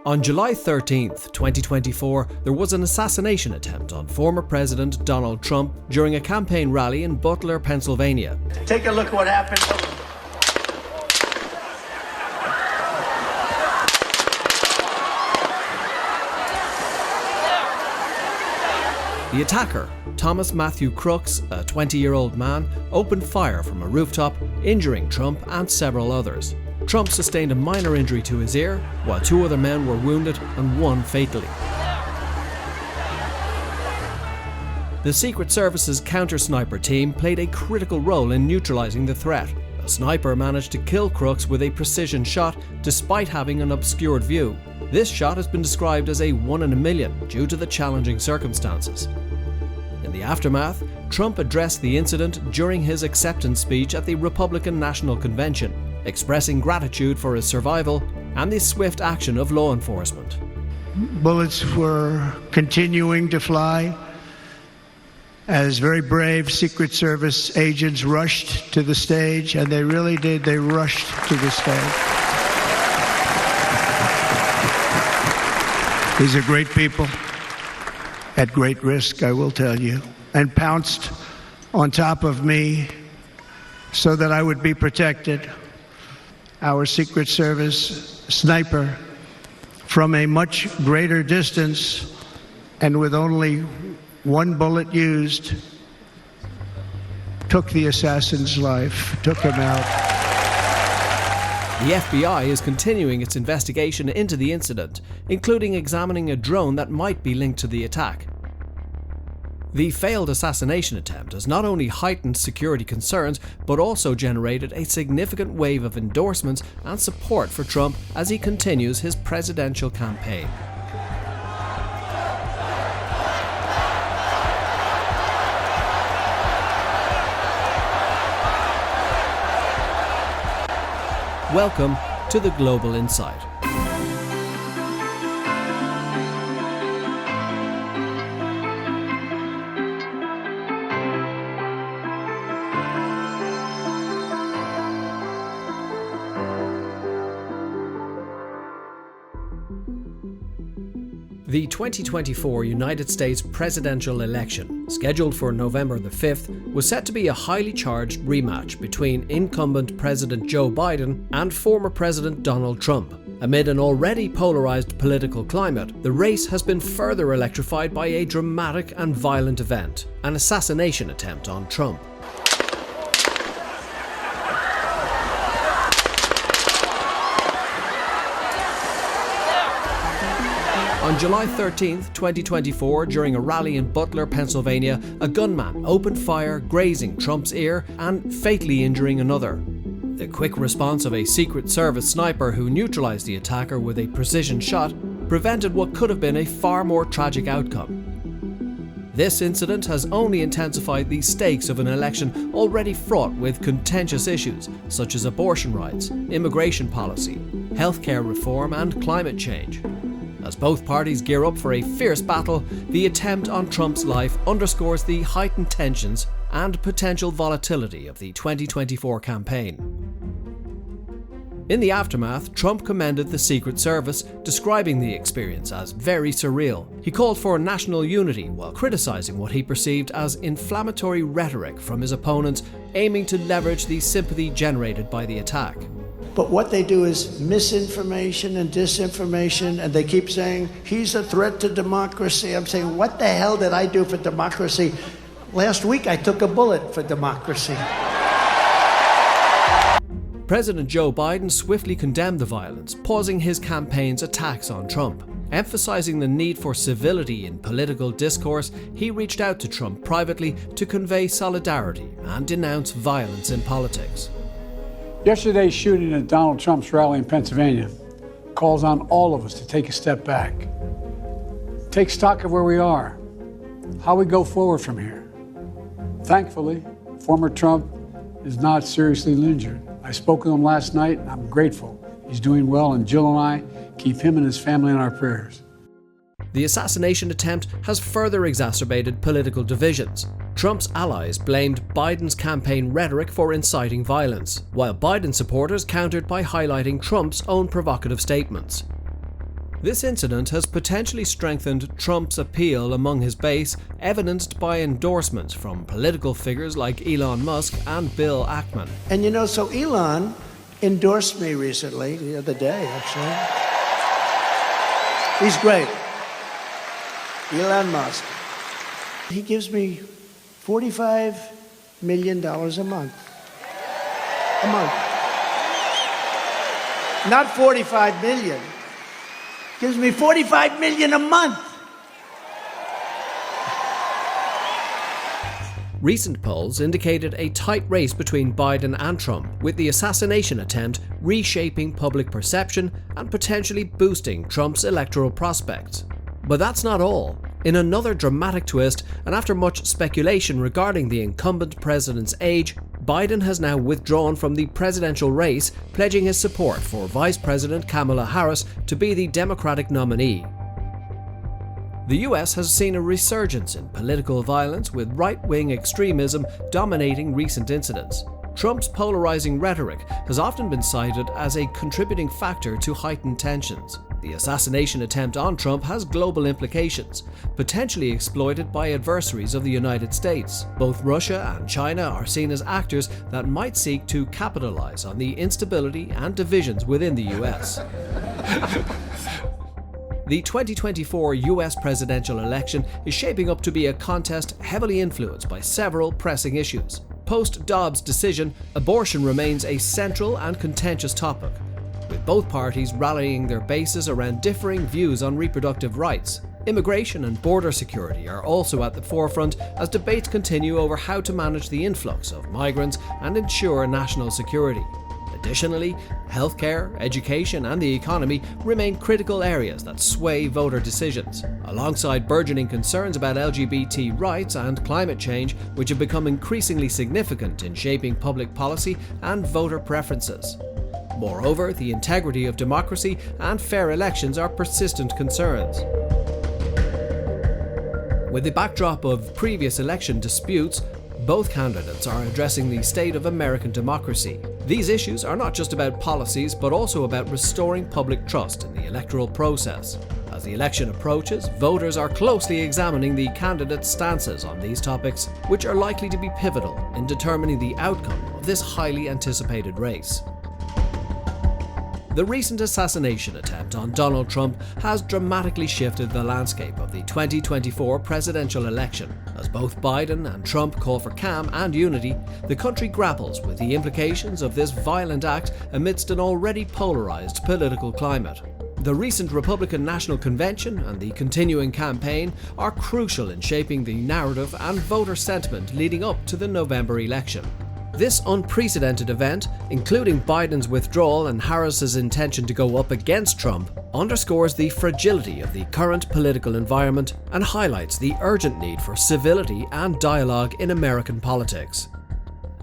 On July 13th, 2024, there was an assassination attempt on former President Donald Trump during a campaign rally in Butler, Pennsylvania. Take a look at what happened. The attacker, Thomas Matthew Crooks, a 20-year-old man, opened fire from a rooftop, injuring Trump and several others. Trump sustained a minor injury to his ear, while 2 other men were wounded and 1 fatally. The Secret Service's counter-sniper team played a critical role in neutralizing the threat. A sniper managed to kill Crooks with a precision shot despite having an obscured view. This shot has been described as a 1 in a million due to the challenging circumstances. In the aftermath, Trump addressed the incident during his acceptance speech at the Republican National Convention, expressing gratitude for his survival and the swift action of law enforcement. Bullets were continuing to fly as very brave Secret Service agents rushed to the stage, and they really did. They rushed to the stage. These are great people, at great risk, I will tell you, and pounced on top of me so that I would be protected. Our Secret Service sniper, from a much greater distance and with only 1 bullet used, took the assassin's life, took him out. The FBI is continuing its investigation into the incident, including examining a drone that might be linked to the attack. The failed assassination attempt has not only heightened security concerns, but also generated a significant wave of endorsements and support for Trump as he continues his presidential campaign. Welcome to the Global Insight. The 2024 United States presidential election, scheduled for November the 5th, was set to be a highly charged rematch between incumbent President Joe Biden and former President Donald Trump. Amid an already polarized political climate, the race has been further electrified by a dramatic and violent event, an assassination attempt on Trump. On July 13, 2024, during a rally in Butler, Pennsylvania, a gunman opened fire, grazing Trump's ear and fatally injuring another. The quick response of a Secret Service sniper who neutralized the attacker with a precision shot prevented what could have been a far more tragic outcome. This incident has only intensified the stakes of an election already fraught with contentious issues such as abortion rights, immigration policy, healthcare reform and climate change. As both parties gear up for a fierce battle, the attempt on Trump's life underscores the heightened tensions and potential volatility of the 2024 campaign. In the aftermath, Trump commended the Secret Service, describing the experience as very surreal. He called for national unity while criticizing what he perceived as inflammatory rhetoric from his opponents, aiming to leverage the sympathy generated by the attack. But what they do is misinformation and disinformation, and they keep saying, he's a threat to democracy. I'm saying, what the hell did I do for democracy? Last week I took a bullet for democracy. President Joe Biden swiftly condemned the violence, pausing his campaign's attacks on Trump. Emphasizing the need for civility in political discourse, he reached out to Trump privately to convey solidarity and denounce violence in politics. Yesterday's shooting at Donald Trump's rally in Pennsylvania calls on all of us to take a step back. Take stock of where we are, how we go forward from here. Thankfully, former Trump is not seriously injured. I spoke with him last night, and I'm grateful. He's doing well, and Jill and I keep him and his family in our prayers. The assassination attempt has further exacerbated political divisions. Trump's allies blamed Biden's campaign rhetoric for inciting violence, while Biden supporters countered by highlighting Trump's own provocative statements. This incident has potentially strengthened Trump's appeal among his base, evidenced by endorsements from political figures like Elon Musk and Bill Ackman. And so Elon endorsed me recently, the other day, actually. He's great. Elon Musk. He gives me $45 million a month. A month. Not 45 million. Gives me 45 million a month. Recent polls indicated a tight race between Biden and Trump, with the assassination attempt reshaping public perception and potentially boosting Trump's electoral prospects. But that's not all. In another dramatic twist, and after much speculation regarding the incumbent president's age, Biden has now withdrawn from the presidential race, pledging his support for Vice President Kamala Harris to be the Democratic nominee. The US has seen a resurgence in political violence, with right-wing extremism dominating recent incidents. Trump's polarizing rhetoric has often been cited as a contributing factor to heightened tensions. The assassination attempt on Trump has global implications, potentially exploited by adversaries of the United States. Both Russia and China are seen as actors that might seek to capitalize on the instability and divisions within the US. The 2024 US presidential election is shaping up to be a contest heavily influenced by several pressing issues. Post-Dobbs decision, abortion remains a central and contentious topic, with both parties rallying their bases around differing views on reproductive rights. Immigration and border security are also at the forefront as debates continue over how to manage the influx of migrants and ensure national security. Additionally, healthcare, education, and the economy remain critical areas that sway voter decisions, alongside burgeoning concerns about LGBT rights and climate change, which have become increasingly significant in shaping public policy and voter preferences. Moreover, the integrity of democracy and fair elections are persistent concerns. With the backdrop of previous election disputes, both candidates are addressing the state of American democracy. These issues are not just about policies, but also about restoring public trust in the electoral process. As the election approaches, voters are closely examining the candidates' stances on these topics, which are likely to be pivotal in determining the outcome of this highly anticipated race. The recent assassination attempt on Donald Trump has dramatically shifted the landscape of the 2024 presidential election. As both Biden and Trump call for calm and unity, the country grapples with the implications of this violent act amidst an already polarized political climate. The recent Republican National Convention and the continuing campaign are crucial in shaping the narrative and voter sentiment leading up to the November election. This unprecedented event, including Biden's withdrawal and Harris's intention to go up against Trump, underscores the fragility of the current political environment and highlights the urgent need for civility and dialogue in American politics.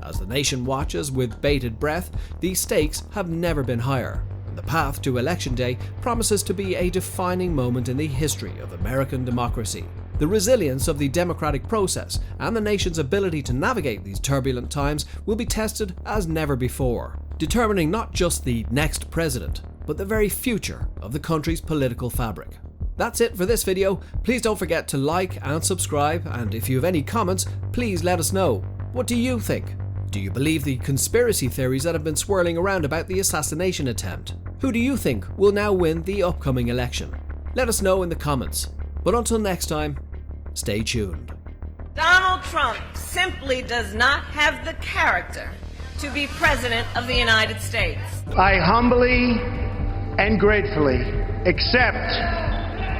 As the nation watches with bated breath, the stakes have never been higher, and the path to Election Day promises to be a defining moment in the history of American democracy. The resilience of the democratic process and the nation's ability to navigate these turbulent times will be tested as never before, determining not just the next president, but the very future of the country's political fabric. That's it for this video. Please don't forget to like and subscribe, and if you have any comments, please let us know. What do you think? Do you believe the conspiracy theories that have been swirling around about the assassination attempt? Who do you think will now win the upcoming election? Let us know in the comments. But until next time, stay tuned. Donald Trump simply does not have the character to be President of the United States. I humbly and gratefully accept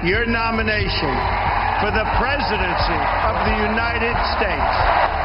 your nomination for the presidency of the United States.